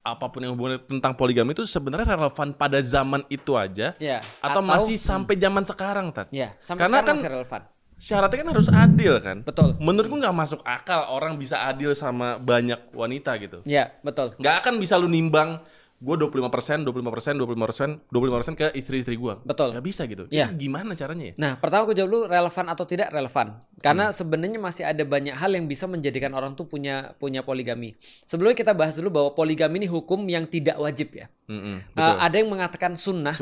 apapun yang hubungan tentang poligami itu sebenarnya relevan pada zaman itu aja, Ya, atau masih sampai zaman sekarang, Tat? Ya, sampai Karena sekarang kan masih relevan. syaratnya kan harus adil kan? Betul. Menurutku nggak masuk akal orang bisa adil sama banyak wanita gitu. Ya, betul. Nggak akan bisa lu nimbang gue 25%, 25% ke istri-istri gue. Betul. Nggak bisa gitu. Ya. Itu gimana caranya ya? Nah, pertama aku jawab dulu relevan atau tidak relevan. Karena sebenarnya masih ada banyak hal yang bisa menjadikan orang tuh punya poligami. Sebelumnya kita bahas dulu bahwa poligami ini hukum yang tidak wajib ya. Betul. Ada yang mengatakan sunnah,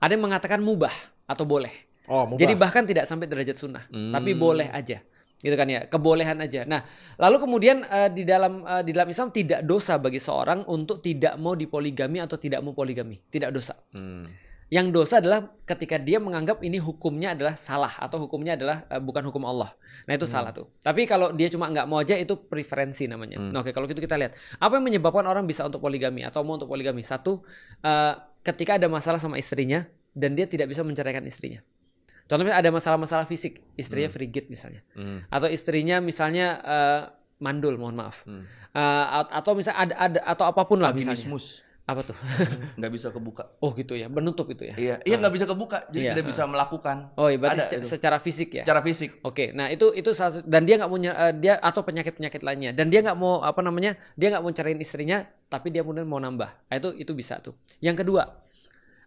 ada yang mengatakan mubah atau boleh. Oh, mubah. Jadi bahkan tidak sampai derajat sunnah, tapi boleh aja. Gitu kan ya, kebolehan aja. Nah, lalu kemudian di dalam Islam tidak dosa bagi seorang untuk tidak mau dipoligami atau tidak mau poligami, tidak dosa. Yang dosa adalah ketika dia menganggap ini hukumnya adalah salah atau hukumnya adalah bukan hukum Allah. Nah itu salah tuh. Tapi kalau dia cuma nggak mau aja itu preferensi namanya. Nah, oke, kalau gitu kita lihat apa yang menyebabkan orang bisa untuk poligami atau mau untuk poligami. Satu, ketika ada masalah sama istrinya dan dia tidak bisa menceraikan istrinya. Contohnya ada masalah-masalah fisik, istrinya frigid misalnya, atau istrinya misalnya mandul, mohon maaf, atau misalnya ada atau apapun lah misalnya. Apa tuh? Nggak bisa kebuka. Oh gitu ya, menutup itu ya? Iya nggak bisa kebuka, jadi tidak bisa melakukan. Oh iya, berarti secara fisik ya? Secara fisik. Oke, nah itu dan dia nggak mau dia atau penyakit lainnya, dan dia nggak mau dia nggak mau ceraiin istrinya, tapi dia kemudian mau nambah. Nah, itu bisa tuh. Yang kedua,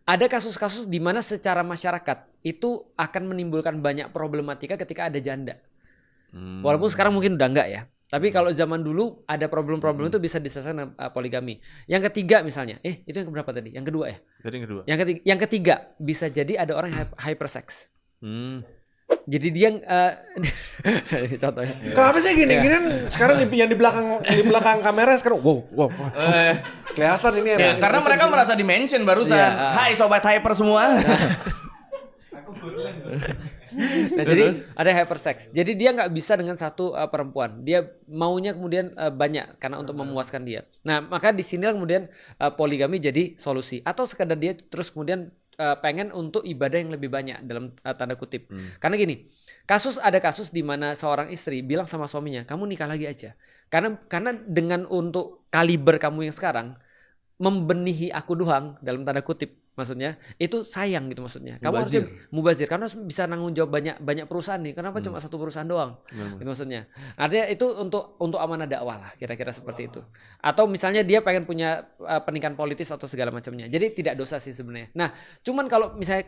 ada kasus-kasus di mana secara masyarakat itu akan menimbulkan banyak problematika ketika ada janda. Walaupun sekarang mungkin udah enggak ya. Tapi kalau zaman dulu ada problem-problem itu bisa diselesaikan poligami. Yang ketiga misalnya, itu yang keberapa tadi? Yang kedua ya? Tadi yang kedua. Yang ketiga bisa jadi ada orang yang hypersex. Jadi dia contohnya. Kenapa sih gini-gini sekarang yang di belakang kamera sekarang wow. Kelihatan ini ya, karena mereka merasa di-mention barusan. Hai sobat hyper semua. Nah, jadi ada hypersex. Jadi dia nggak bisa dengan satu perempuan. Dia maunya kemudian banyak karena untuk memuaskan dia. Nah, maka di sini kemudian poligami jadi solusi. Atau sekadar dia terus kemudian pengen untuk ibadah yang lebih banyak dalam tanda kutip. Karena gini, ada kasus di mana seorang istri bilang sama suaminya, kamu nikah lagi aja. Karena dengan untuk kaliber kamu yang sekarang membenihi aku doang dalam tanda kutip, maksudnya itu sayang gitu maksudnya. Kamu harusnya mubazir karena bisa nanggung jawab banyak perusahaan nih. Kenapa cuma satu perusahaan doang? Gitu maksudnya. Artinya itu untuk amanah dakwah lah, kira-kira seperti itu. Atau misalnya dia pengen punya pernikahan politis atau segala macamnya. Jadi tidak dosa sih sebenarnya. Nah, cuman kalau misalnya